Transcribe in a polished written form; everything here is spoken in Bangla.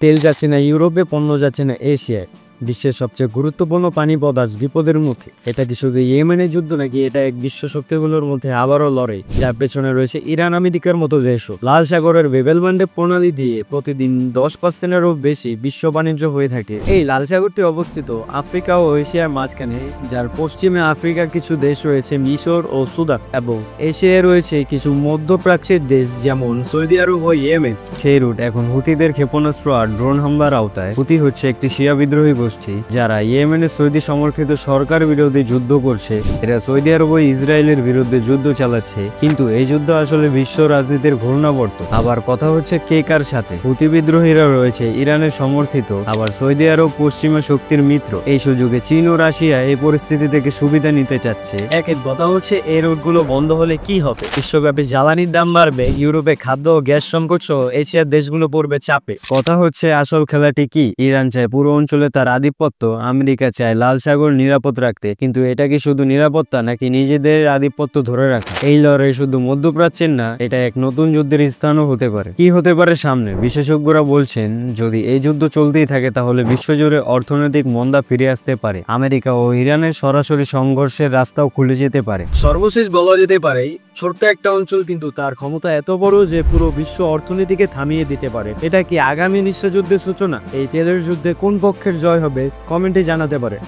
তেল যাচ্ছে না ইউরোপে, পণ্য যাচ্ছে না এশিয়ায়। বিশ্বের সবচেয়ে গুরুত্বপূর্ণ পানিপথ আজ বিপদের মুখে। এটা কি শুধু ইয়েমেনের যুদ্ধ নাকি এটা এক বিশ্ব শক্তিগুলোর মধ্যে আবারও লড়াই, যার পেছনে রয়েছে ইরান আমেরিকার মতো দেশও। লাল সাগরের বেবেলবান্ডে প্রণালী দিয়ে প্রতিদিন 10%-এরও বেশি বিশ্ব বাণিজ্য হয়ে থাকে। এই লাল সাগরটি অবস্থিত আফ্রিকা ও এশিয়ার মাঝখানে, যার পশ্চিমে আফ্রিকার কিছু দেশ রয়েছে মিশর ও সুদান, এবং এশিয়ায় রয়েছে কিছু মধ্যপ্রাচ্যের দেশ যেমন সৌদি আরব ও ইয়েমেন। সেই রুট এখন হুতিদের ক্ষেপণাস্ত্র আর ড্রোন হামলার আওতায়। হুতি হচ্ছে একটি শিয়া বিদ্রোহী গোষ্ঠী যারা ইয়েমেনের সৌদি সমর্থিত সরকার বিরোধী যুদ্ধ করছে। এরা সৌদি আরব ও ইসরায়েলের বিরুদ্ধে যুদ্ধ চালাচ্ছে, কিন্তু এই যুদ্ধ আসলে বিশ্ব রাজনীতির ঘূর্ণাবর্ত। আবার কথা হচ্ছে কে কার সাথে। হুতি বিদ্রোহীরা রয়েছে ইরানের সমর্থিত, আবার সৌদি আরব পশ্চিমা শক্তির মিত্র। এই সুযোগে চীন ও রাশিয়া এই পরিস্থিতি থেকে সুবিধা নিতে চাচ্ছে। এক কথা হচ্ছে এই রুটগুলো বন্ধ হলে কি হবে? বিশ্বব্যাপী জ্বালানির দাম বাড়বে, ইউরোপে খাদ্য ও গ্যাস সংকট সহ এশিয়ার দেশগুলো পড়বে চাপে। কথা হচ্ছে আসল খেলাটি কি? ইরান চায় পুরো অঞ্চলে তার আধিপত্য, আমেরিকা চায় লাল সাগর নিরাপদ রাখতে, কিন্তু এটা কি শুধু নিরাপত্তা নাকি নিজেদের আধিপত্য ধরে রাখা? এই লড়াই শুধু মধ্যপ্রাচ্যের না, এটা এক নতুন যুদ্ধের স্থানও হতে পারে। কি হতে পারে সামনে? বিশেষজ্ঞরা বলছেন যদি এই যুদ্ধ চলতেই থাকে তাহলে বিশ্বজুড়ে অর্থনৈতিক মন্দা ফিরে আসতে পারে। আমেরিকা ও ইরানের সরাসরি সংঘর্ষের রাস্তাও খুলে যেতে পারে। সর্বশেষ বলা যেতে পারে ছোট্ট একটা অঞ্চল, কিন্তু তার ক্ষমতা এত বড় যে পুরো বিশ্ব অর্থনীতিকে থামিয়ে দিতে পারে। এটা কি আগামী বিশ্বযুদ্ধের সূচনা? এই তেলের যুদ্ধে কোন পক্ষের জয় হবে? কমেন্টে জানাতে পারে।